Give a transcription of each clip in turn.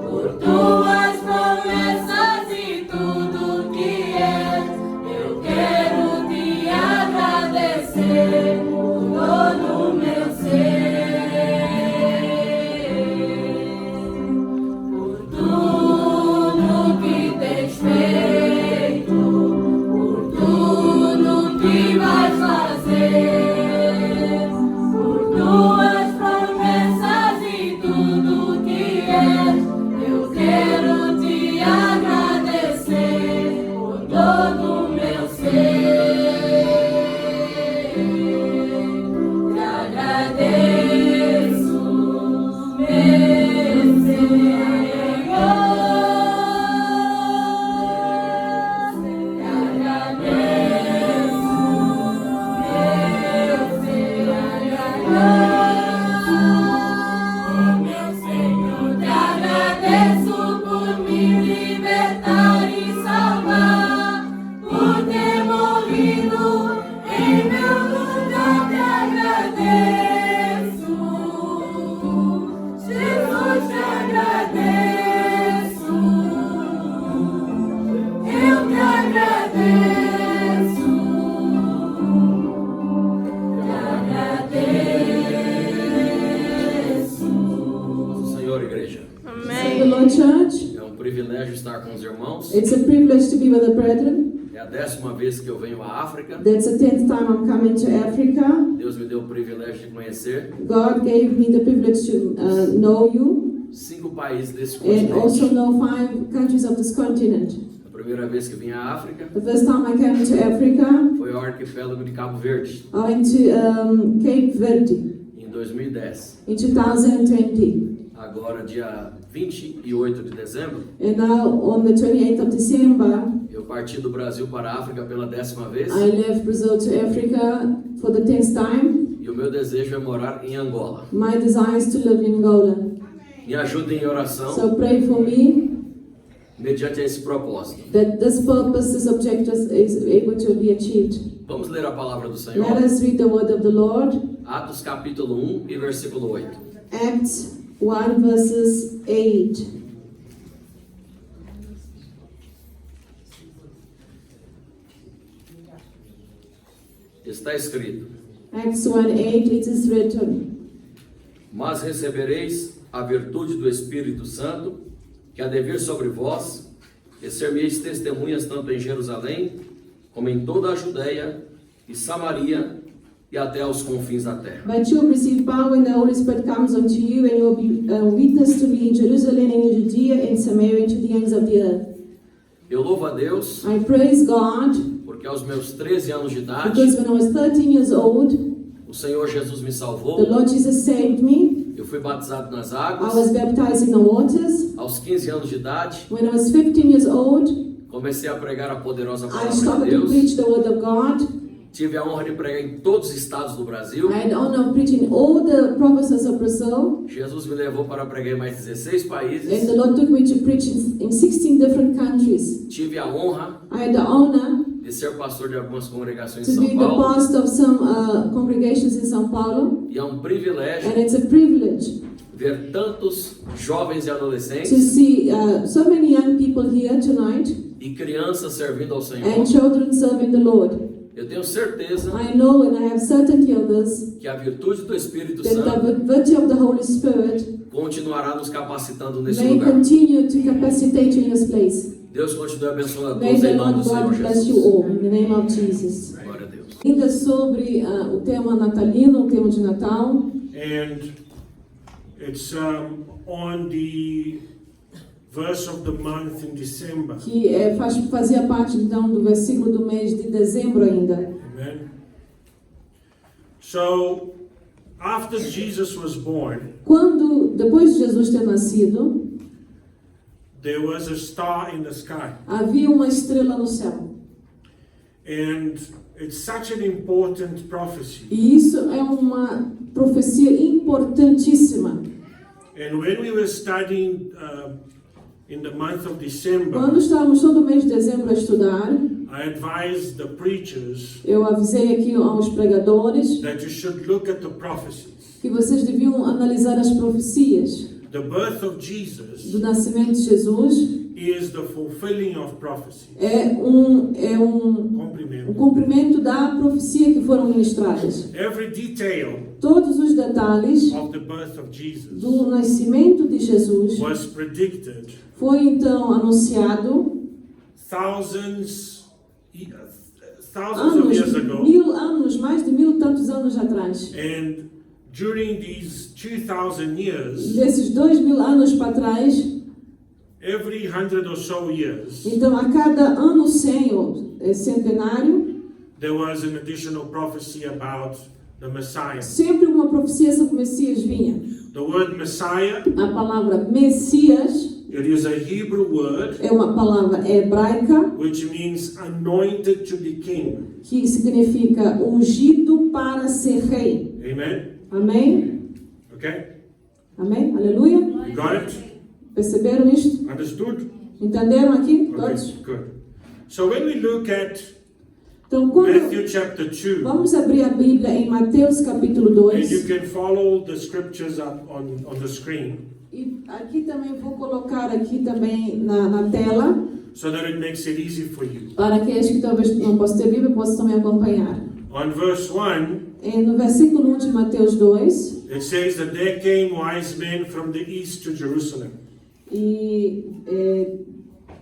por tuas promessas e tudo que és. Eu quero te agradecer por todo o meu ser, por tudo que tens feito, por tudo que vais fazer, por tuas promessas e tudo que és. Eu quero te agradecer por todo o meu ser. Te agradeço, meu Senhor. Te agradeço, meu Senhor. Te agradeço por me libertar e salvar, por ter morrido em meu lugar. Te agradeço, Jesus, te agradeço. Eu te agradeço, te agradeço. O Senhor, igreja. Praise the Lord, church. É um privilégio estar com os irmãos. It's a privilege to be with the brethren. É a 10ª vez que eu venho à África. That's the 10th time I'm coming to Africa. Deus me deu o privilégio de conhecer God gave me the privilege to know you 5 países desse and also continente. know 5 countries of this continent. A primeira vez que vim à África The first time I came to Africa, foi ao arquipélago de Cabo Verde, I went to Cape Verde em 2010. in 2020. Agora, dia 28 de dezembro, And now on the 28th of December, eu parti do Brasil para a África pela 10ª vez. I left Brazil to Africa for the 10th time. E o meu desejo é morar em Angola. My desire is to live in Angola. Me ajudem em oração So pray for me mediante esse propósito. that this purpose, this objective is able to be achieved. Vamos ler a palavra do Senhor. Let us read the word of the Lord. Atos capítulo 1 e versículo 8. Acts 1 verses 8. Está escrito: Acts 1:8, it is written, Mas recebereis a virtude do Espírito Santo, que há de vir sobre vós, e ser-me-eis testemunhas tanto em Jerusalém, como em toda a Judeia e Samaria, e até aos confins da terra. But you will receive power when the Holy Spirit comes unto you, and you will be a witness to me in Jerusalem and in Judea and Samaria and to the ends of the earth. Eu louvo a Deus, I praise God, porque aos meus 13 anos de idade, because when I was 13 years old, o Senhor Jesus me the salvou. Lord Jesus saved me. Eu fui batizado nas I águas. was baptized in the waters. Aos 15 anos de idade, When I was 15 years old, comecei a pregar a poderosa I palavra de started to Deus. preach the word of God. Tive a honra de pregar em todos os estados do Brasil. I had the honor of preaching all the provinces of Brazil. Jesus me levou para pregar em mais 16 And países. the Lord took me to preach in 16 different countries. Tive a honra I had the honor de ser pastor de algumas congregações to em be São the Paulo. pastor of some congregations in São Paulo. E é um privilégio And it's a privilege ver tantos jovens e to adolescentes see so many young people here tonight e crianças servindo ao Senhor. and children serving the Lord. Eu tenho certeza I know and I have certainty of this, que a virtude do Espírito that Santo the virtue of the Holy Spirit continuará nos capacitando nesse may lugar. continue to capacitate you in this place. Deus continue abençoando a May todos the em nome Lord do Senhor God bless you Jesus. all in the name of Jesus. Glória a Deus. Ainda sobre o tema natalino, o tema de Natal, And it's on the verse of the month in December. que fazia parte então do versículo do mês de dezembro ainda. Amen. So, after Jesus was born, Depois de Jesus ter nascido, there was a star in the sky. havia uma estrela no céu. And it's such an important prophecy. E isso é uma profecia importantíssima. And when we were studying in the month of December, Quando estávamos todo mês de dezembro a estudar, I advised the preachers eu avisei aqui aos pregadores that you should look at the prophecies. que vocês deviam analisar as profecias. The birth of Jesus Do nascimento de Jesus is the fulfilling of prophecy. é um Cumprimento. cumprimento da profecia que foram ministradas. Every detail Todos os detalhes of the birth of Jesus do nascimento de Jesus was predicted foi então anunciado thousands of years ago. 1000 anos, mais de 1000 tantos anos atrás. And during these 2,000 years, Desses 2000 anos para trás, every 100 or so years, então a cada ano 100 ou centenário, there was an additional prophecy about the Messiah. sempre uma profecia sobre o Messias vinha. The word Messiah, A palavra Messias it is a Hebrew word é uma palavra hebraica which means anointed to be king. que significa ungido para ser rei. Amen? Amém? Okay? Amém? Aleluia? You got it? Perceberam isto? Understood? Entenderam aqui? Okay, Todos? good. So when we look at Então, quando Matthew chapter 2, vamos abrir a Bíblia em Mateus capítulo and you 2. can follow the scriptures up on the screen E aqui também vou colocar aqui também na tela, so that it makes it easy for you. para aqueles que talvez não possam ter Bíblia, possam também acompanhar. On verse 1, No versículo 1 de Mateus 2, it says that there came wise men from the east to Jerusalem.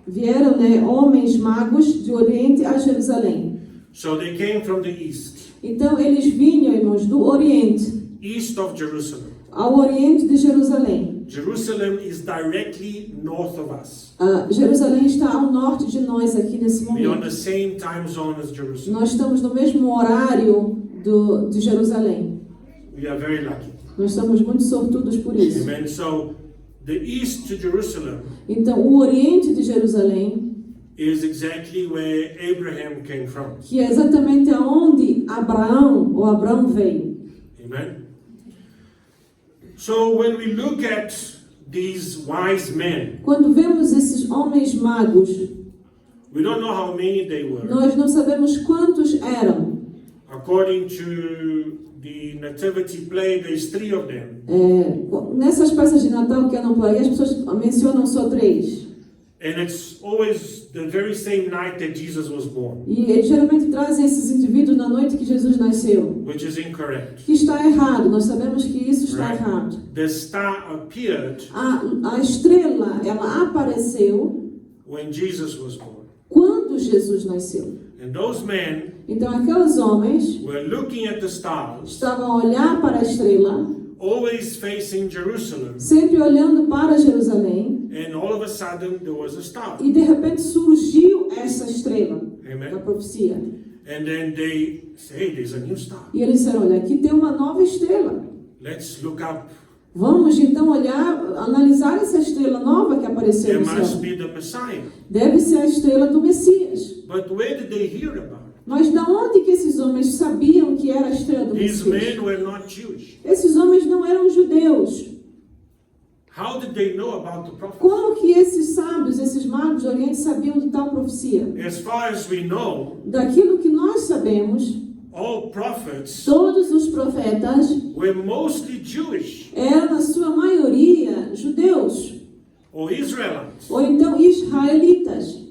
vieram homens magos de Oriente a Jerusalém. So they came from the east, Então eles vinham, irmãos, do Oriente, east of Jerusalem. ao Oriente de Jerusalém. Jerusalem is directly north of us. Jerusalém está ao norte de nós aqui nesse We are on momento. the same time zone as Jerusalem. Nós estamos no mesmo horário de Jerusalém. We are very lucky. Nós estamos muito sortudos por isso. Amen. So the east to Jerusalem Então, o Oriente de Jerusalém, is exactly where Abraham came from. que é exatamente aonde Abraão veio. Amen. So when we look at these wise men, Quando vemos esses homens magos, we don't know how many they were. nós não sabemos quantos eram. According to the nativity play, there's 3 of them. Nessas peças de Natal que andam por aí, as pessoas mencionam só 3. And it's always the very same night that Jesus was born, E eles geralmente trazem esses indivíduos na noite que Jesus nasceu. which is incorrect. Que está errado, nós sabemos que isso está Right. errado. The star appeared A estrela, ela apareceu when Jesus was born. quando Jesus nasceu. And those men Então aqueles homens were looking at the stars, estavam a olhar para a estrela, always facing Jerusalem, sempre olhando para Jerusalém, and all of a sudden there was a star. e de repente surgiu essa estrela da Amen. profecia. And then they say, hey, there's a new star. E eles disseram, olha, aqui tem uma nova estrela. Let's look up. Vamos então olhar, analisar essa estrela nova que apareceu There no must céu. be the Messiah. Deve ser a estrela do Messias. But where did they hear about it? Mas da onde que esses homens sabiam que era a estrela do These Messias? men were not Jewish. Esses homens não eram judeus. How did they know about the prophet? Como que esses sábios, esses magos do Oriente sabiam de tal profecia? As far as we know, Daquilo que nós sabemos, all prophets todos os profetas were mostly Jewish eram, na sua maioria, judeus, or Israelites. ou então israelitas.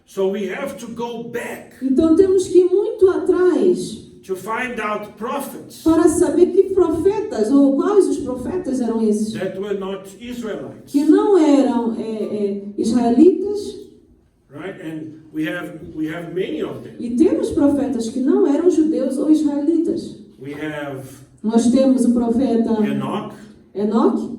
So we have to go back Então temos que ir muito atrás to find out prophets para saber que profetas, ou quais os profetas eram esses, that were not Israelites. que não eram israelitas, Right? And we have many of them. e temos profetas que não eram judeus ou israelitas. We have Nós temos o profeta Enoch, Enoque,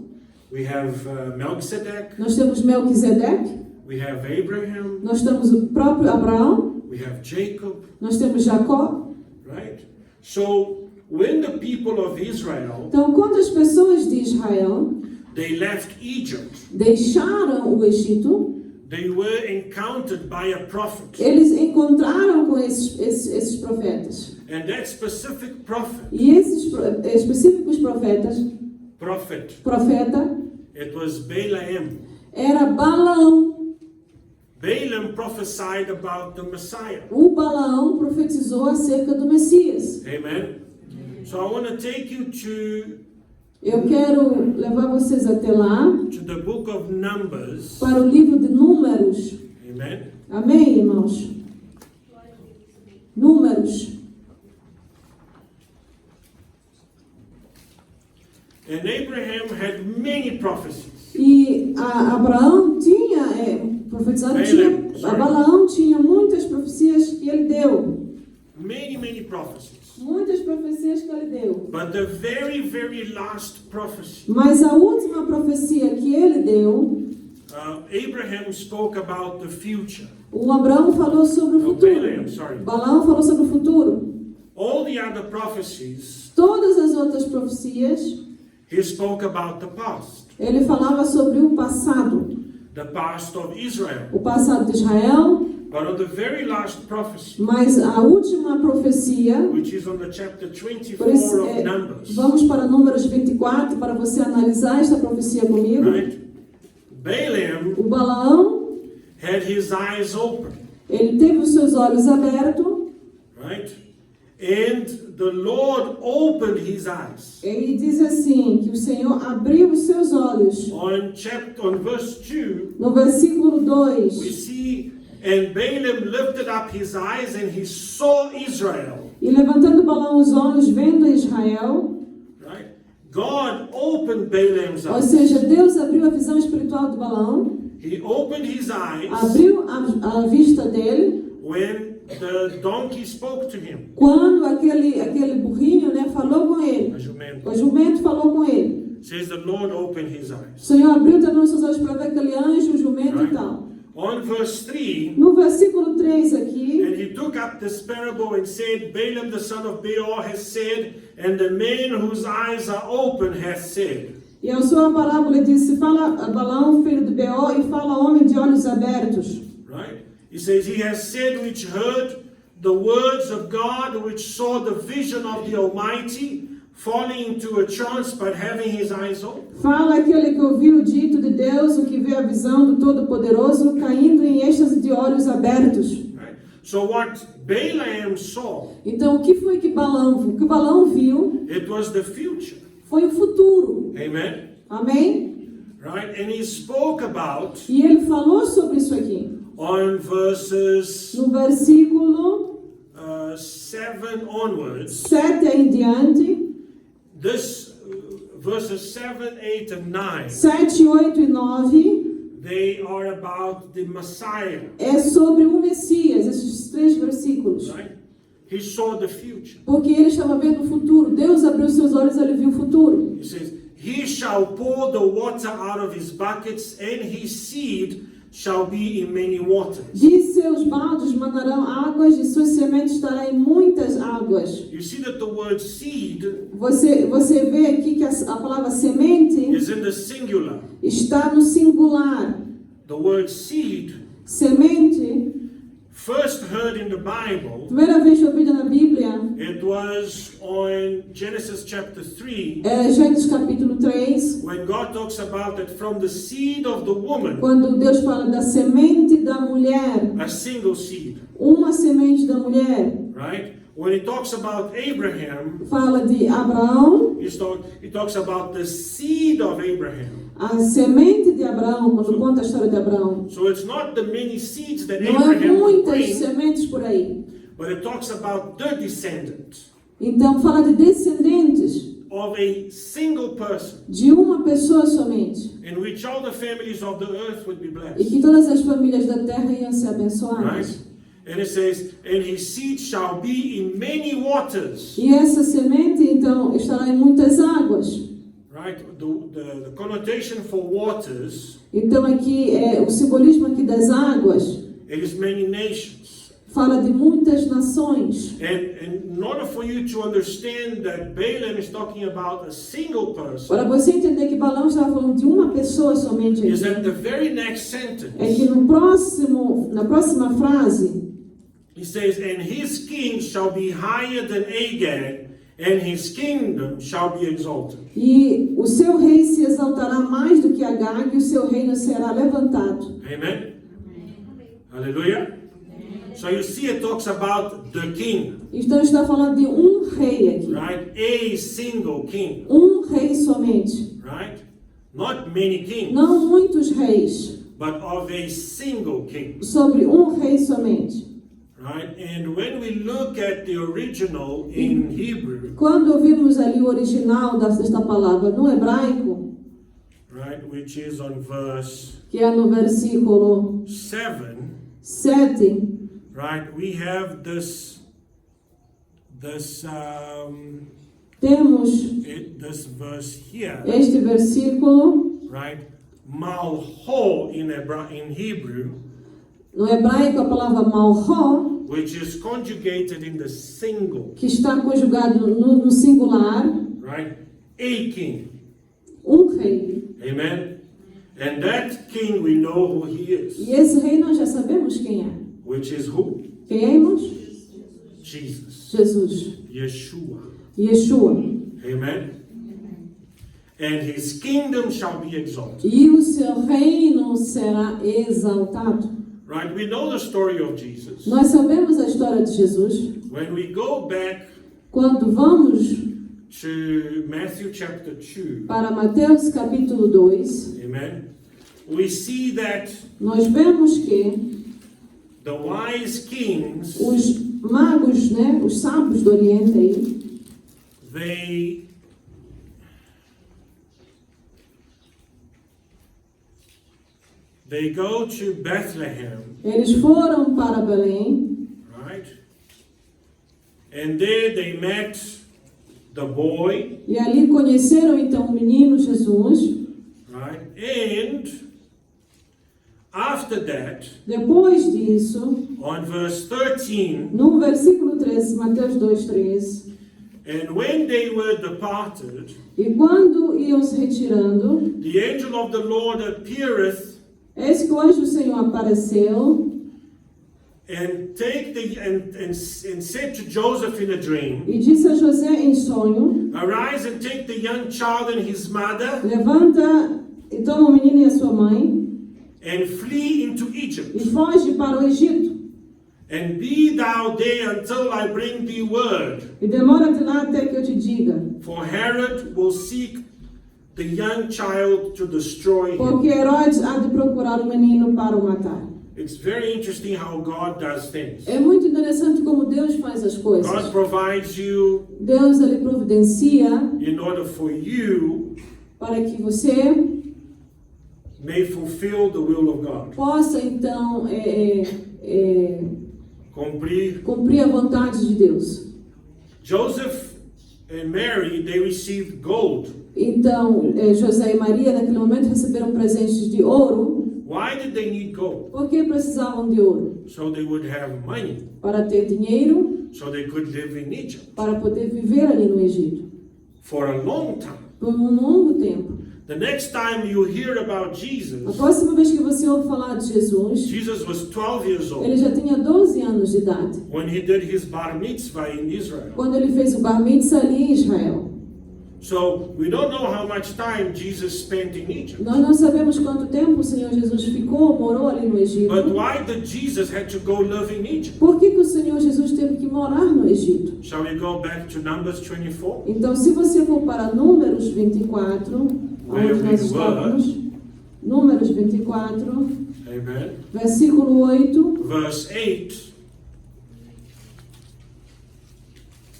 we have Melchizedek, nós temos Melquisedeque, we have Abraham, nós temos o próprio Abraão, we have Jacob, nós temos Jacó. right? So when the people of Israel, Então, quando as pessoas de Israel they left Egypt, deixaram o Egito, they were encountered by a prophet. eles encontraram com esses profetas. And that specific prophet, E esses específicos profeta, it was Balaam. era Balaão. Balaam prophesied about the Messiah. O Balaão profetizou acerca do Messias. Amen. So I want to take you Eu quero levar vocês até lá, to the book of Numbers. para o livro de Números. Amen. Amém, irmãos? Números. And Abraham had many prophecies. E Abraão tinha profetizado, Balaão tinha muitas profecias que ele deu. Many prophecies. Muitas profecias que ele deu. But the very last prophecy, Mas a última profecia que ele deu, Abraham spoke about the future. o Abraão falou sobre o futuro. Balaam, sorry. Balaão falou sobre o futuro. All the other prophecies, Todas as outras profecias, he spoke about the past. ele falava sobre o passado. The past of Israel. O passado de Israel. But on the very last prophecy, Mas a última profecia, which is on the chapter 24 por isso, of Numbers, vamos para Números 24 para você analisar esta profecia comigo. right? Balaam O Balaão, had his eyes open, ele teve os seus olhos abertos. right? And the Lord opened his eyes. Ele diz assim, que o Senhor abriu os seus olhos. On verse 2, No versículo we 2, see, and Balaam lifted up his eyes and he saw Israel. e levantando Balaão os olhos, vendo Israel, Right? God opened Balaam's ou eyes. seja, Deus abriu a visão espiritual de Balaão, He opened his eyes abriu a vista dele, when the donkey spoke to him. quando aquele burrinho, né, falou com ele. A jumento. O jumento falou com ele. Says the Lord opened his O eyes. Senhor abriu também os seus olhos para ver aquele anjo, o jumento Right. e tal. On verse 3, No versículo 3 aqui, and he took up this parable and said, Balaam the son of Beor has said, and the man whose eyes are open has said. e a sua parábola disse, fala a Balaão, filho de Beor, e fala homem de olhos abertos. Right? He says, he has said which heard the words of God, which saw the vision of the Almighty, falling into a trance, but having his eyes open. Fala aquele que ouviu o dito de Deus, o que vê a visão do Todo-Poderoso, caindo em êxtase de olhos abertos. Right? So what Balaam saw, Então, o que foi que Balaão viu? it was the future. Foi o futuro. Amen? Amém? Right? And he spoke about, E ele falou sobre isso aqui. on verses No versículo 7 onwards, 7 em diante, this verses 7, 8, and 9, 7, 8 e 9, they are about the Messiah. é sobre o Messias, esses 3 versículos. Right? He saw the future. Porque ele estava vendo o futuro. Deus abriu seus olhos e ele viu o futuro. He says, he shall pour the water out of his buckets, and his seed shall be in many waters. De seus baldes mandarão águas, de suas sementes estará em muitas águas. You see that the word seed Você vê aqui que a palavra semente is in the singular. está no singular. The word seed, Semente, first heard in the Bible, primeira vez ouvida na Bíblia, it was on Genesis chapter 3, é Gênesis capítulo 3, when God talks about that from the seed of the woman, quando Deus fala da semente da mulher, a single seed, uma semente da mulher. right? When he talks about Abraham, Fala de Abraão, he talks about the seed of Abraham. a semente de Abraão, quando conta a história de Abraão. So it's not the many seeds that Não é Abraham would muitas bring, sementes por aí. but it talks about the descendant Então fala de descendentes of a single person, de uma pessoa somente. in which all the families of the earth would be E blessed. que todas as famílias da terra iam ser abençoadas. Right? And it says, and his seed shall be in many waters. E essa semente, então, estará em muitas águas. Right? The connotation for waters, Então aqui, o simbolismo aqui das águas, it is many nations. fala de muitas nações. And in order for you to understand that Balaam is talking about a single person, Para você entender que Balaão estava falando de uma pessoa somente is that aqui, the very next sentence, é que na próxima frase, he says, and his king shall be higher than Agag, and his kingdom shall be exalted. e o seu rei se exaltará mais do que Agag, e o seu reino será levantado. Amen? Hallelujah. So you see it talks about the king, Então está falando de rei aqui. right? A single king, Rei somente. right? Not many kings, Não muitos reis. but of a single king, Sobre rei somente. right? And when we look at the original in Hebrew, Quando ouvimos ali o original desta palavra no hebraico, right, which is on verse que é no versículo 7, 7, right, we have this temos verse here, este versículo. right? Malho in Hebrew, No hebraico, a palavra malho, which is conjugated in the single, que está conjugado no singular, right? A king, rei. amen. And that king we know who he is, E esse rei nós já sabemos quem é. which is who? Quem é, irmãos? Jesus, Jesus. Yeshua, Yeshua. amen. And his kingdom shall be exalted. E o seu reino será exaltado. Right? We know the story of Jesus. Nós sabemos a história de Jesus. When we go back Quando vamos to Matthew chapter 2, para Mateus capítulo 2, amen, we see that nós vemos que the wise kings, os magos, né, os sábios do Oriente aí, they go to Bethlehem, eles foram para Belém, right? And there they met the boy, e ali conheceram então o menino Jesus. right? And after that, Depois disso, on verse 13, no versículo 13, Mateus 2:13, and when they were departed, e quando iam se retirando, the angel of the Lord appeareth eis que o anjo do Senhor apareceu and said to Joseph in a dream, e disse a José em sonho: arise and take the young child and his mother levanta e toma o menino e a sua mãe and flee into e Egypt, foge para o Egito. and be thou there until I bring thee word. E demora-te lá até que eu te diga, For Herod will seek the young child to destroy him. porque Herodes há de procurar o menino para o matar. It's very interesting how God does things. É muito interessante como Deus faz as coisas. God provides you Deus ele providencia in order for you para que você may fulfill the will of God. possa então Cumprir. a vontade de Deus. Joseph and Mary, they received gold. Então, José e Maria naquele momento receberam presentes de ouro. Why did they need gold? Porque precisavam de ouro? So they would have money, Para ter dinheiro, so they could live in Egypt para poder viver ali no Egito. for a long time. Por um longo tempo. The next time you hear about A Jesus, próxima vez que você ouve falar de Jesus, Jesus was 12 years ele old já tinha 12 anos de idade. when he did his bar mitzvah in Israel. Quando ele fez o Bar Mitzvah ali em Israel. So we don't know how much time Jesus spent in Egypt. Nós não sabemos quanto tempo o Senhor Jesus ficou, morou ali no Egito. But why did Jesus have to go live in Egypt? Por que o Senhor Jesus teve que morar no Egito? Shall we go back to Numbers 24? Então, se você for para Números 24, onde nós estamos, Números 24, Amen. versículo 8, Verse 8.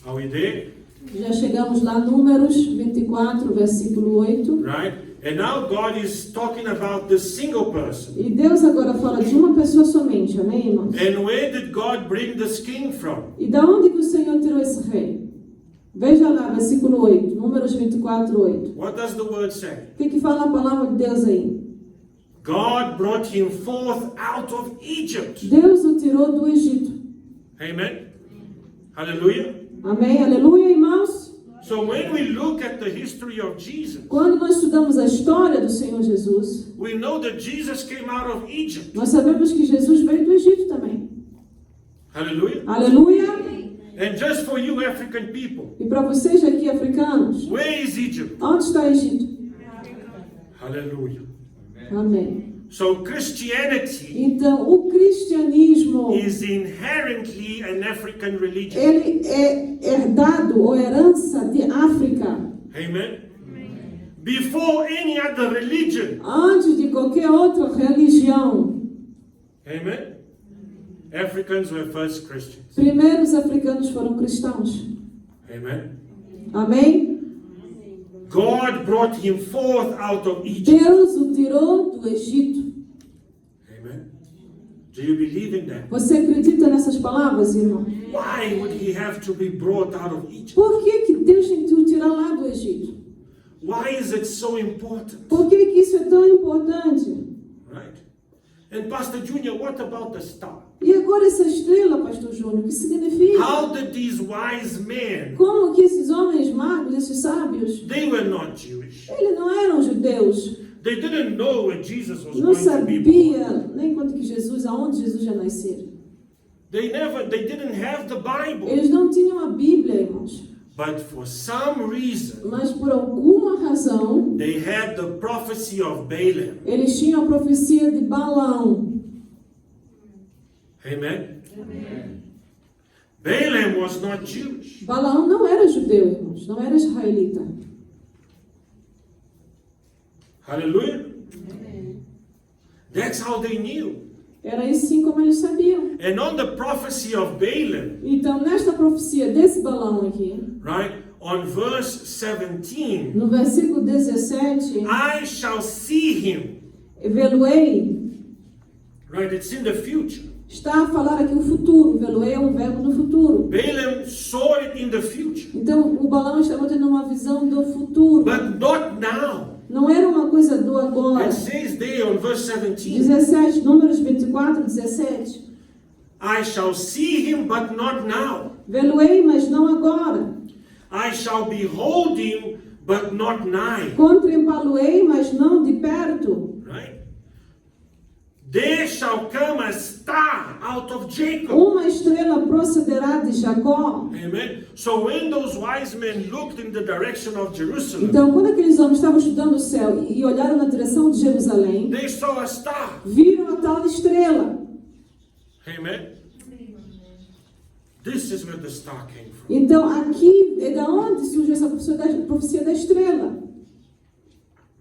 Are we there? já chegamos lá, Números 24, versículo 8. Right? And now God is talking about the single person. E Deus agora fala de uma pessoa somente, amém, irmãos? And where did God bring this king from? E da onde que o Senhor tirou esse rei? Veja lá, versículo 8, Números 24, 8. What does the word say? O que fala a palavra de Deus aí? God brought him forth out of Egypt. Deus o tirou do Egito. Amen. Hallelujah. Amém? Aleluia, irmãos? So when we look at the history of Jesus, Quando nós estudamos a história do Senhor Jesus, we know that Jesus came out of Egypt. nós sabemos que Jesus veio do Egito também. Hallelujah. Aleluia! And just for you African people, E para vocês aqui africanos, where is Egypt? onde está o Egito? Hallelujah. Amém. So Christianity Então, o cristianismo, is inherently an African religion. ele é herdado ou herança de África. Amen. Before any other religion. Antes de qualquer outra religião, Amen. Africans were first Christians. primeiro os africanos foram cristãos. Amen. Amém? God brought him forth out of Egypt. Deus o tirou do Egito. Amen. Do you believe in that? Você acredita nessas palavras, irmão? Why would he have to be brought out of Egypt? Por que Deus tem que o tirar lá do Egito? Why is it so important? Por que isso é tão importante? Right? And Pastor Junior, what about the star? E agora essa estrela, Pastor Júnior, o que significa? How did these wise men, Como que esses homens magos, esses sábios, they were not Jewish. eles não eram judeus, They didn't know where Jesus was não going to be born. sabia nem quando que Jesus, aonde Jesus ia nascer. They didn't have the Bible. Eles não tinham a Bíblia, irmãos. But for some reason, Mas por alguma razão, they had the prophecy of Balaam. eles tinham a profecia de Balaão. Amen? Balaam was not Jewish. Balaão não era judeu, irmãos, não era israelita. Hallelujah? That's how they knew. Era assim como eles sabiam. And on the prophecy of Balaam, Então, nesta profecia desse Balaão aqui, right, on verse 17, no versículo 17, I shall see him. Veluei, Right, it's in the future. está a falar aqui o futuro. Veluei é um verbo no futuro. Balaam saw it in the future, Então, o Balaão estava tendo uma visão do futuro. but not now. Não era uma coisa do agora. It says there on verse 17, 17, Números 24, 17. I shall see him, but not now. Veluei, mas não agora. I shall behold him, but not nigh. Contemplá-lo-ei, mas não de perto. Right? There shall come a star out of Jacob. Uma estrela procederá de Jacó. Amen. So when those wise men looked in the direction of Jerusalem, Então, quando aqueles homens estavam estudando o céu e olharam na direção de Jerusalém, they saw a star. viram a tal estrela. Amen. This is where the star came from. Então, aqui é da onde surgiu essa profecia da estrela.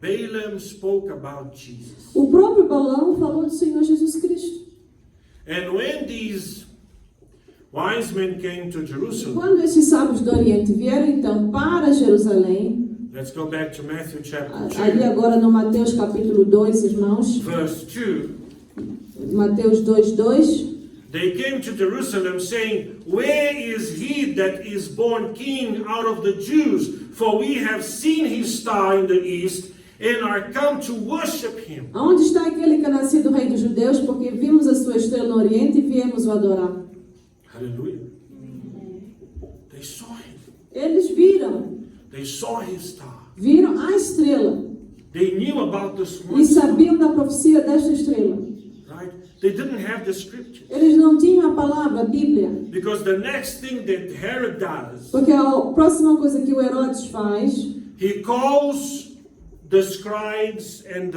Balaam spoke about Jesus. O próprio Balaão falou do Senhor Jesus Cristo. And when these wise men came to Jerusalem, Quando esses sábios do Oriente vieram então para Jerusalém, let's go back to Matthew chapter ali 2, agora no Mateus capítulo 2, irmãos, verse 2. Mateus 2, 2, They came to Jerusalem saying, where is he that is born king out of the Jews? For we have seen his star in the east and are come to worship him. aonde está aquele que é nascido rei dos judeus? Porque vimos a sua estrela no Oriente e viemos o adorar. Hallelujah. They saw him. Eles viram, They saw his star. viram a estrela They knew about this e one star, sabiam da profecia desta estrela. right? They didn't have the scripture. Eles não tinham a palavra, a Bíblia. Because the next thing that Herod does, Porque a próxima coisa que o Herodes faz, he calls the scribes and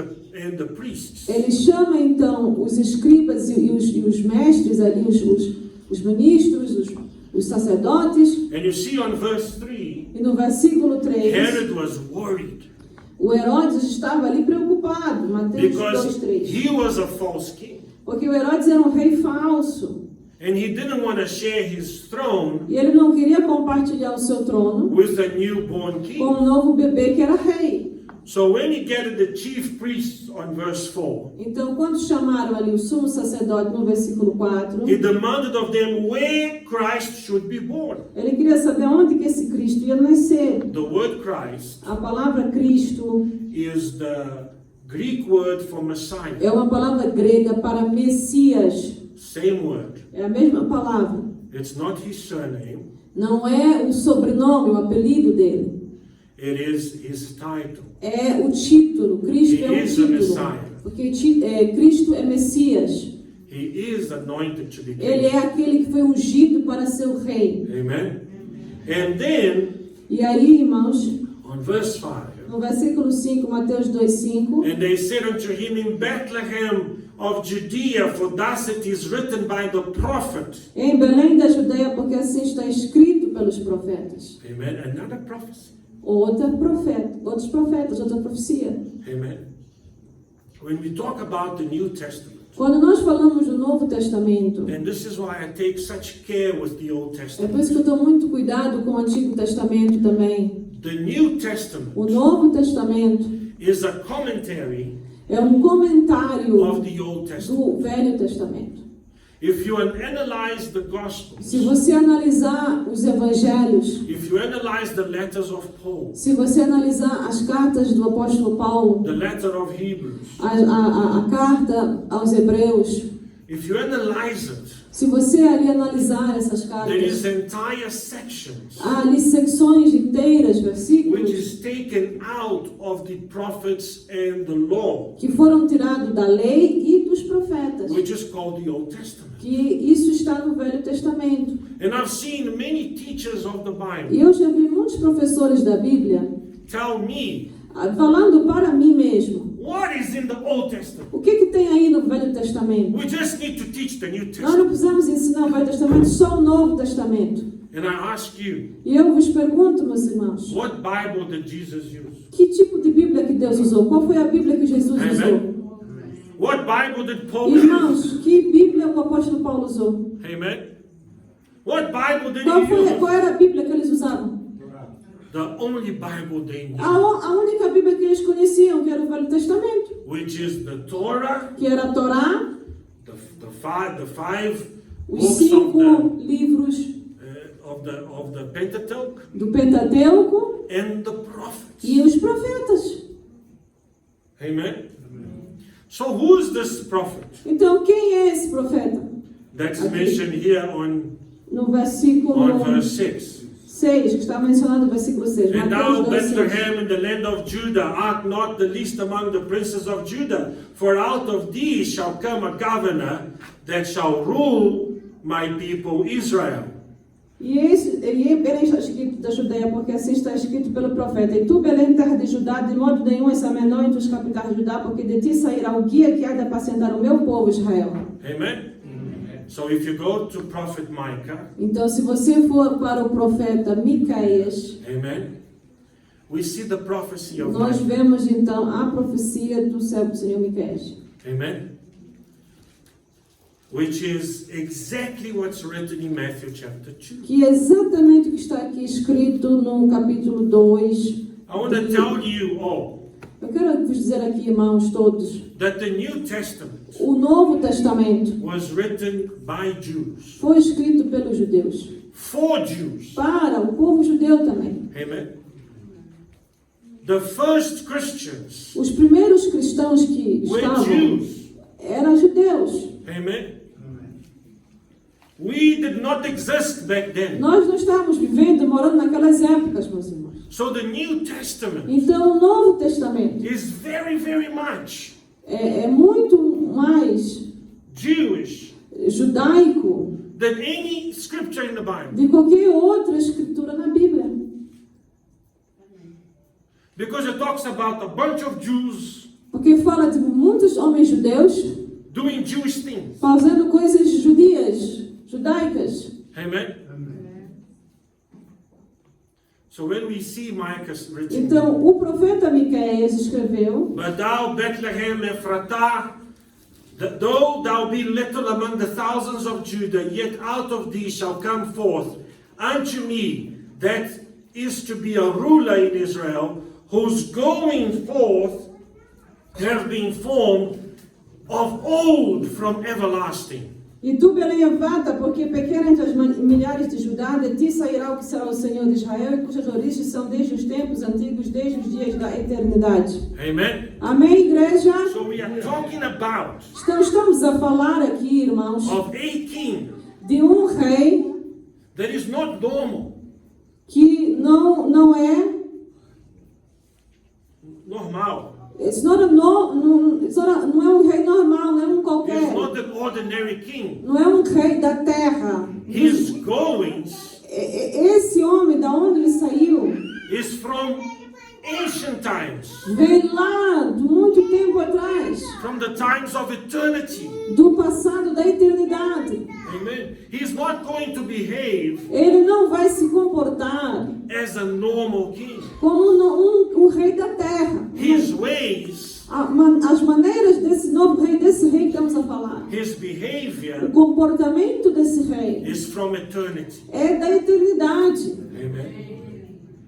the priests. ele chama então os escribas e os mestres ali, os ministros, os sacerdotes, And you see on verse 3, e no versículo 3, Herod was worried o Herodes estava ali preocupado, Mateus because 2, 3. he was a false king. Porque o Herodes era um rei falso, And he didn't want to share his throne e ele não queria compartilhar o seu trono with the newborn com king. um novo bebê que era rei. So when he gathered the chief priests on verse 4, Então, quando chamaram ali o sumo sacerdote no versículo 4, he demanded of them where Christ should be born. ele queria saber onde que esse Cristo ia nascer. The word Christ A palavra Cristo is the Greek word for Messiah. é uma palavra grega para Messias. Same word. É a mesma palavra. It's not his surname. Não é o sobrenome, o apelido dele. It is his title. É o título. Cristo He é o is the título. Messiah. Porque Cristo é Messias. He is anointed to be Ele é king. aquele que foi ungido para ser o rei. Amen. And then E aí, irmãos, on verse 5, no No versículo 5, Mateus 2:5. And they said unto him, In Bethlehem of Judea, for thus it is written by the prophet. Em Belém da Judeia, porque assim está escrito pelos profetas. Amen. Another prophecy. Outros profetas, outra profecia. Amen. When we talk about the New Testament, Quando nós falamos do Novo Testamento, and this is why I take such care with the Old é por Testament. isso que eu estou muito cuidado com o Antigo Testamento também. The New Testament O Novo Testamento is a commentary é um comentário of the Old Testament. do Velho Testamento. If you analyze the Gospels, Se você analisar os Evangelhos, if you analyze the letters of Paul, se você analisar as cartas do apóstolo Paulo, the letter of Hebrews, a carta aos Hebreus, if you analyze it, se você ali analisar essas there is cartas, entire sections há ali secções inteiras, which versículos, is taken out of the prophets and the law, que foram tirados da lei e dos profetas, which is called the Old Testament. que isso está no Velho Testamento. And I've seen many teachers of the E Bible eu já vi muitos professores da Bíblia tell me, falando para mim mesmo, what is in the Old Testament? o que tem aí no Velho Testamento? We just need to teach the New Nós não Testament. precisamos ensinar o Velho Testamento, só o Novo Testamento. And I ask you, E eu vos pergunto, meus irmãos, what Bible did Jesus use? que tipo de Bíblia que Deus usou? Qual foi a Bíblia que Jesus usou? Amen. What Bible did Paul use? Irmãos, que Bíblia o apóstolo Paulo usou? Amen. What Bible did he use? Qual era a Bíblia que eles usavam? The only Bible they knew, A única Bíblia que eles conheciam, que era o Velho Testamento, which is the Torah, que era a Torá, the five os books 5 livros of the Pentateuch, do Pentateuco and the prophets. e os profetas. Amen. So who is this prophet Então, quem é esse profeta? that's mentioned here No versículo on verse 6? 6, que está mencionado no versículo 6. And Mateus thou, 2:6. Bethlehem, in the land of Judah, art not the least among the princes of Judah, for out of thee shall come a governor that shall rule my people Israel. E Belém está escrito da Judeia, porque assim está escrito pelo profeta. E tu, Belém, terra de Judá, de modo nenhum és a menor entre os capitais de Judá, porque de ti sairá o guia que há de apacentar o meu povo Israel. Amen? So if you go to prophet Micah, Então, se você for para o profeta Miqueias, amen, we see the prophecy of nós Micah. vemos então a profecia do servo Senhor Miqueias. Amen? Which is exactly what's written in Matthew chapter 2. Que é exatamente o que está aqui escrito no capítulo 2. I want to tell you all Eu quero vos dizer aqui, irmãos todos, that the New Testament o Novo Testamento was written by Jews, foi escrito pelos judeus, for Jews. para o povo judeu também. Amen? The first Christians Os primeiros cristãos que were estavam Jews. eram judeus. Amen? We did not exist back then. Nós não estávamos vivendo, morando naquelas épocas, meus irmãos. So the New Testament Então, o Novo Testamento is very, very much é muito mais Jewish judaico than any scripture in the Bible. de qualquer outra escritura na Bíblia. Because it talks about a bunch of Jews Porque fala de muitos homens judeus doing Jewish things. fazendo coisas judias, judaicas. Amen? So when we see Micah written, Então, o profeta Miqueias escreveu: But thou, Bethlehem Ephratah, though thou be little among the thousands of Judah, yet out of thee shall come forth unto me that is to be a ruler in Israel, whose going forth have been formed of old from everlasting. E tu, Belém Efrata, porque pequena entre as milhares de Judá, de ti sairá o que será o Senhor de Israel, e cujas origens são desde os tempos antigos, desde os dias da eternidade. Amen? Amém, igreja? So we are talking about Estamos a falar aqui, irmãos, of a king de um rei that is not normal, que não é normal. não é um rei normal, não é um He is qualquer. not an ordinary king. Não é um rei da terra. His goings Esse homem, da onde ele saiu, is from ancient times, vem lá de muito tempo atrás, from the times of eternity. do passado da eternidade. Amen. He's not going to behave Ele não vai se comportar as a normal king. como um rei da terra. His ways, As maneiras desse novo rei, desse rei que estamos a falar, his o behavior comportamento desse rei is from eternity. é da eternidade. Amen.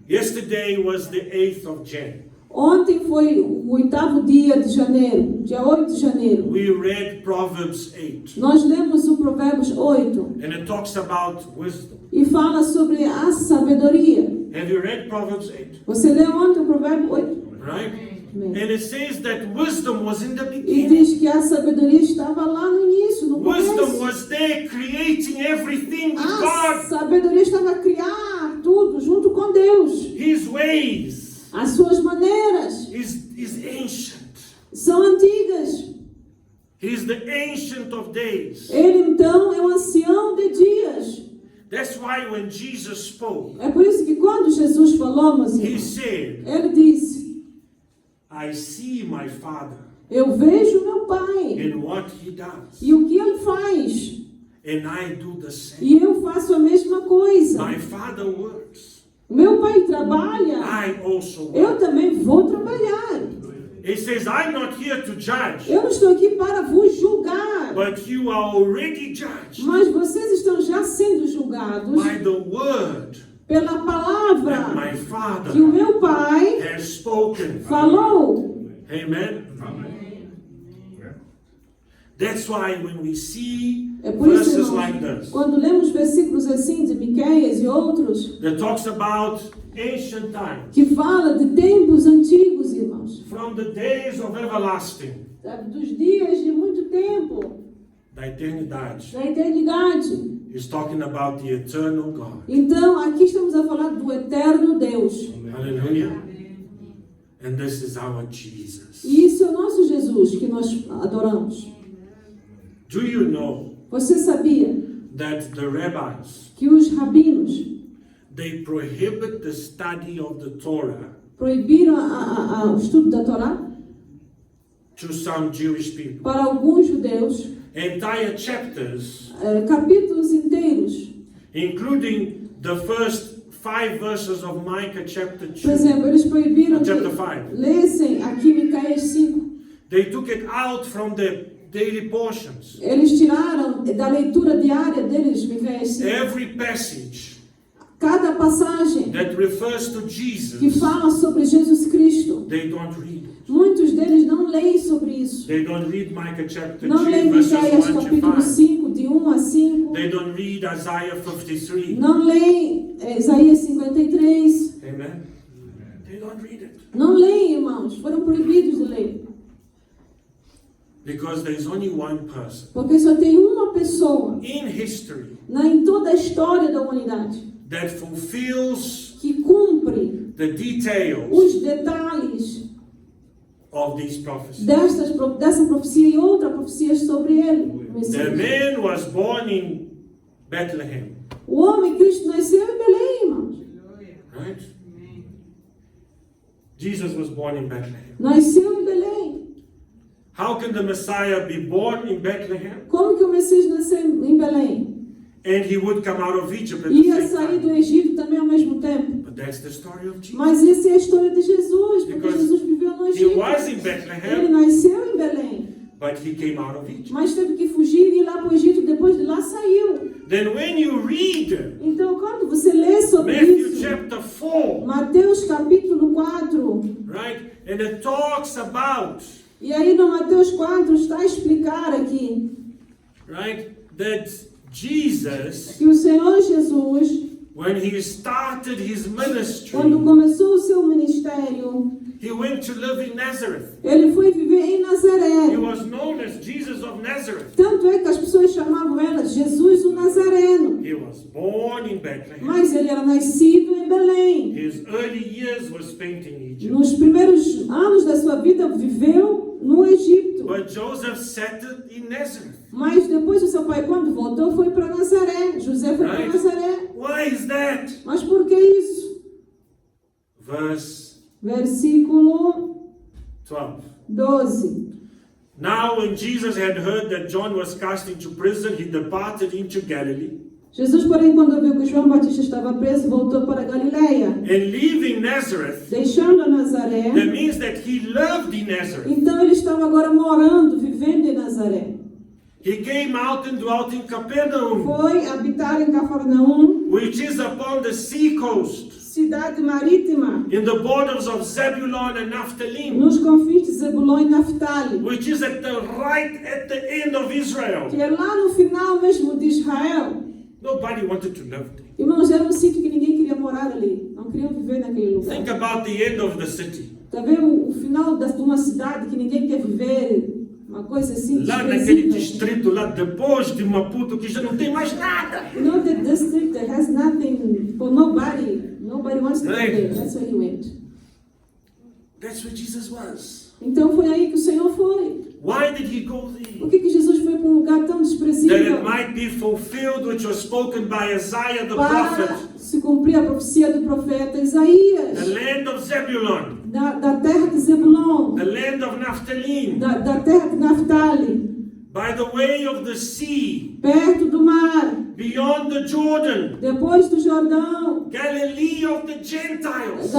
Yesterday was the 8th of January. Ontem foi o 8º dia de janeiro, dia 8 de janeiro. We read Proverbs 8, Nós lemos o Provérbios 8 and it talks about wisdom. e fala sobre a sabedoria. Have you read Proverbs 8? Você leu ontem o Provérbio 8? Right? Amém. And it says that wisdom was in the E beginning. diz que a sabedoria estava lá no início, no Wisdom começo. was there creating everything with A God. sabedoria estava a criar tudo junto com Deus. His ways As suas maneiras is ancient. são antigas. He's the ancient of days. Ele então é o ancião de dias. That's why when Jesus spoke, É por isso que quando Jesus falou, meus he irmãos, said, ele disse: I see my Father eu vejo meu Pai in what he does, e o que ele faz, and I do the same. e eu faço a mesma coisa. My Father works. Meu Pai trabalha, I also work. eu também vou trabalhar. He says, I'm not here to judge, Eu não estou aqui para vos julgar, but you are already judged mas vocês estão já sendo julgados by the word pela that palavra my que o Father meu Pai has spoken. falou. Amen. That's why when we see É por isso, verses irmãos, like this, quando lemos versículos assim de Miqueias e outros, that talks about ancient times, que fala de tempos antigos, irmãos, from the days of everlasting, sabe, dos dias de muito tempo, da eternidade. da eternidade. He's talking about the eternal God. Então, aqui estamos a falar do eterno Deus. Hallelujah. And this is our Jesus. E isso é o nosso Jesus que nós adoramos. Do you know Você sabia that the rabbis, que os rabinos they prohibit the study of the Torah proibiram o estudo da Torá to some Jewish people? para alguns judeus, Entire chapters, capítulos inteiros. including the first 5 verses of Micah chapter Por 2. exemplo, eles proibiram Chapter que 5. lessem aqui Miqueias 5. They took it out from the daily portions. Eles tiraram da leitura diária deles Miqueias 5. Every passage Cada passagem that refers to que Jesus, fala sobre Jesus Cristo, they don't read it. muitos deles não leem sobre isso. They don't read Micah chapter Não 2 leem verses Miqueias 1 to capítulo 5. 5, de 1 a 5. They don't read Isaiah 53. Não leem Isaías 53. Amen. They don't read it. Não leem, irmãos. Foram proibidos de ler. Because there's only one person Porque só tem uma pessoa in history em toda a história da humanidade that fulfills que cumpre the details os detalhes of these prophecies. dessa profecia e outra profecia sobre ele. o The Messias. man was born in Bethlehem, O homem Cristo nasceu em Belém, irmãos. right? Jesus was born in Bethlehem. Nasceu em Belém. How can the Messiah be born in Bethlehem Como que o Messias nasceu em Belém? and he would come out of Egypt at the Ia same sair do time? Egito também ao mesmo tempo. But that's the story of Jesus. Mas essa é a história de Jesus, porque Because Jesus viveu no He Egito. was in Ele Bethlehem, nasceu em Belém, but he came out of Egypt. mas teve que fugir e ir lá para o Egito, depois de lá saiu. Then when you read Então, quando você lê sobre Matthew isso, chapter 4, Mateus capítulo 4, right, and it talks about, e aí no Mateus 4 está a explicar aqui right, that Jesus, que o Senhor Jesus, when he started his ministry, quando começou o seu ministério, he went to live in Nazareth. ele foi viver em Nazaré. He was known as Jesus of Nazareth. Tanto é que as pessoas chamavam ela Jesus o Nazareno. He was born in Bethlehem. Mas ele era nascido em Belém. His early years were spent in Egypt. Nos primeiros anos da sua vida viveu no Egito. But Joseph settled in Nazareth. Mas depois o seu pai, quando voltou, foi para Nazaré. José foi para Right. Nazaré. Why is that? Mas por que isso? Verse Versículo 12. 12. Now when Jesus had heard that John was cast into prison, he departed into Galilee. Jesus, porém, quando viu que João Batista estava preso, voltou para Galileia. And leaving Nazareth, Deixando a Nazaré. that means that he lived in Nazareth. Então ele estava agora morando, vivendo em Nazaré. He came out and dwelt in Capernaum, Foi habitar em Cafarnaum, which is upon the sea coast, cidade marítima, in the borders of Zebulun and Naphtali, nos confins de Zebulon e Naftali, which is at the end of Israel. que é lá no final mesmo de Israel. Nobody wanted to live there. Irmãos, era um sítio que ninguém queria morar ali. Não queriam viver naquele lugar. Think about the end of the city. Está vendo o final de uma cidade que ninguém quer viver? Uma coisa assim Lá naquele desprezível. distrito, lá depois de Maputo, que já não tem mais nada. You know that district that has nothing for nobody. Nobody wants to Right. go there. That's where he went. That's where Jesus was. Então foi aí que o Senhor foi. Why did he go there? Por que Jesus foi para um lugar tão That desprezível? it might be fulfilled which was spoken by Isaiah the Para prophet. se cumprir a profecia do profeta The Isaías. land of Zebulun, Da terra de Zebulon. the land of Naphtali, Da terra de Naftali. by the way of the sea, Perto do mar. beyond the Jordan, Depois do Jordão. Galilee of the Gentiles,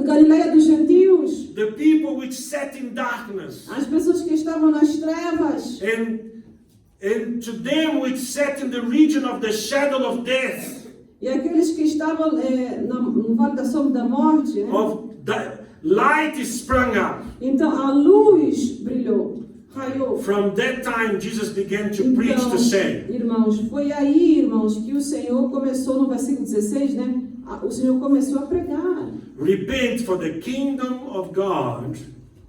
Galileia dos gentios. the people which sat in darkness, As pessoas que estavam nas trevas. and to them which sat in the region of the shadow of death, E aqueles que estavam no vale da sombra da morte. Né? of the light is sprung up. Então a luz brilhou. Raiou. From that time, Jesus began to preach Então, to say, irmãos, foi aí, irmãos, que o Senhor começou no versículo 16, né? O Senhor começou a pregar. repent, for the kingdom of God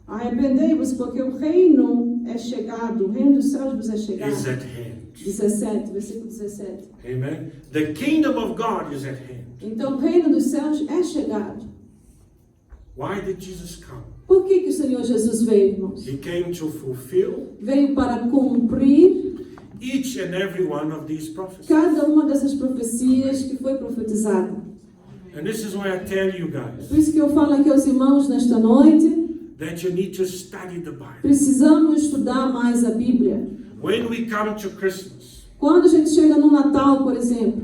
Arrependei-vos, porque o reino é chegado, o reino dos céus vos é chegado. is at hand. 17, versículo 17. Amen. The kingdom of God is at hand. Então o reino dos céus é chegado. Why did Jesus come? Por que o Senhor Jesus veio, irmãos? He came to fulfill Veio para cumprir each and every one of these prophecies. cada uma dessas profecias que foi profetizada. And this is why I tell you guys Por isso que eu falo aqui aos irmãos nesta noite, that you need to study the Bible. precisamos estudar mais a Bíblia. When we come to Christmas, Quando a gente chega no Natal, por exemplo,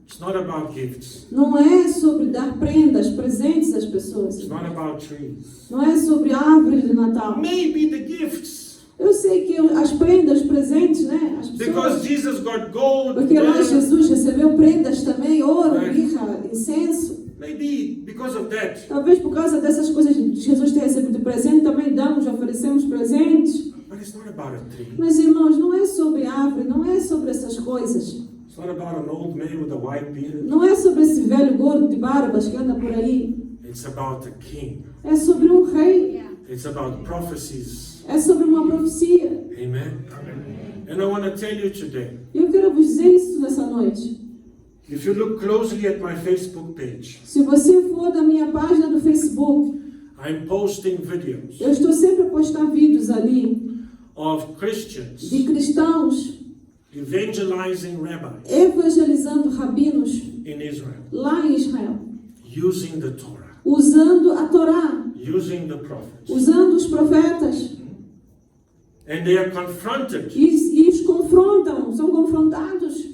it's not about gifts. não é sobre dar prendas, presentes às pessoas. It's not about trees. Não é sobre árvores de Natal. Maybe the gifts. Eu sei que as prendas, presentes, né? As Because pessoas. Jesus got gold, Porque lá myrrh, Jesus recebeu prendas também, ouro, Right. mirra, incenso. maybe because of that. Talvez por causa dessas coisas de Jesus ter recebido presente, também damos, oferecemos presentes. But it's not about a tree. Mas irmãos, não é sobre árvore, não é sobre essas coisas. It's not about an old man with a white beard. Não é sobre esse velho gordo de barbas que anda por aí. It's about a king. É sobre um rei. It's about prophecies. É sobre uma profecia. Amen. And I want to tell you today, E eu quero vos dizer isso nessa noite. if you look closely at my Facebook page, Se você for da minha página do Facebook, I'm posting videos eu estou sempre a postar vídeos ali of Christians de cristãos evangelizing rabbis evangelizando rabinos in Israel, lá em Israel, using the Torah, usando a Torá, using the prophets. usando os profetas And they are confronted. e os confrontam, são confrontados.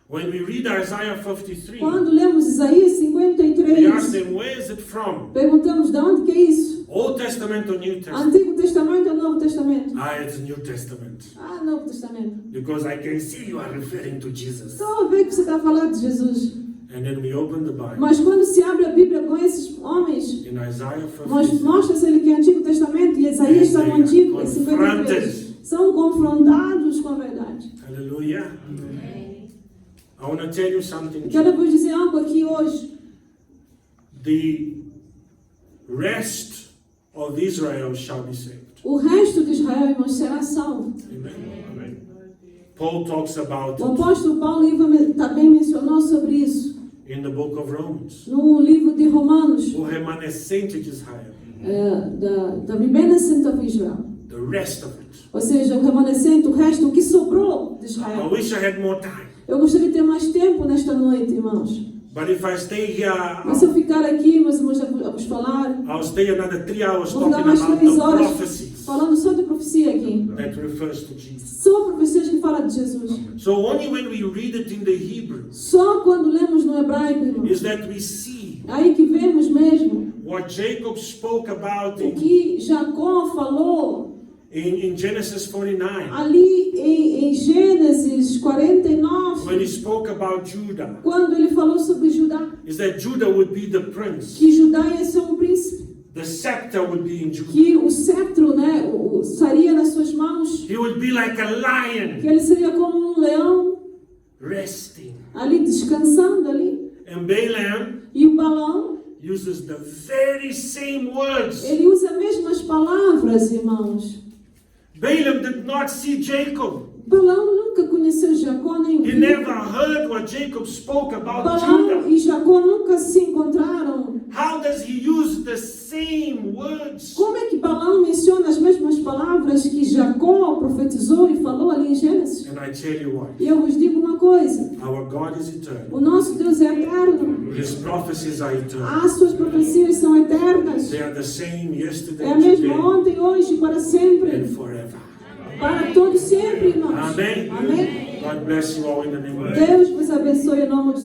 When we read Isaiah 53, Quando lemos Isaías we ask 53, them, where is it from? perguntamos de onde que é isso? Old Testament or New Testament? Antigo Testamento ou Novo Testamento? Ah, it's New Testament. Ah, Novo Testamento. Because I can see you are referring to Jesus. Estou a ver que você está falando de Jesus. And then we open the Bible Mas quando se abre a Bíblia com esses homens, in Isaiah nós 53. mostra-se ele que é Antigo Testamento e Isaías está no Antigo, é 53. São confrontados com a verdade. Hallelujah. I want to tell you something. Quero vos dizer algo aqui hoje. The rest of Israel shall be saved. O resto de Israel, irmãos, será salvo. Amen. Paul talks about O it apóstolo Paulo também mencionou sobre isso in the book of Romans. no livro de Romanos, O remanescente de Israel. the remanescent of Israel. The rest of it. Ou seja, o remanescente, o resto, o que sobrou de I Israel. wish I had more time. Eu gostaria de ter mais tempo nesta noite, irmãos. But if I stay here, Mas se eu ficar aqui, meus irmãos, a vos falar, I'll stay another 3 hours vou talking ficar mais about 3 the horas prophecies falando só de profecia aqui. that refers to Jesus. Só profecias que falam de Jesus. So only when we read it in the Hebrew Só quando lemos no hebraico, irmão, is that we see aí que vemos mesmo what Jacob spoke about o que Jacó falou in Genesis 49 ali em Gênesis 49, when he spoke about Judah, quando ele falou sobre Judá, is that Judah would be the prince. que Judá ia ser um príncipe, The scepter would be in Judah. que o cetro, né, estaria nas suas mãos, He would be like a lion que ele seria como um leão resting. ali descansando ali. And Balaam E o Balão, uses the very same words. ele usa as mesmas palavras, irmãos. Balaam did not see Jacob. Balão nunca conheceu Jacó nem o He viu. never heard what Jacob spoke about Balão Judah. e Jacó nunca se encontraram. How does he use the same words? Como é que Balão menciona as mesmas palavras que Jacó profetizou e falou ali em Gênesis? And I tell you what, E eu vos digo uma coisa: our God is eternal. o nosso Deus é eterno. His prophecies are eternal. As suas profecias são eternas. They are the same yesterday, É a mesma today, ontem, hoje, para sempre. and forever. Para todo sempre, irmãos. Amém? Amém. God bless you all in the name of Jesus. Deus vos abençoe em nome de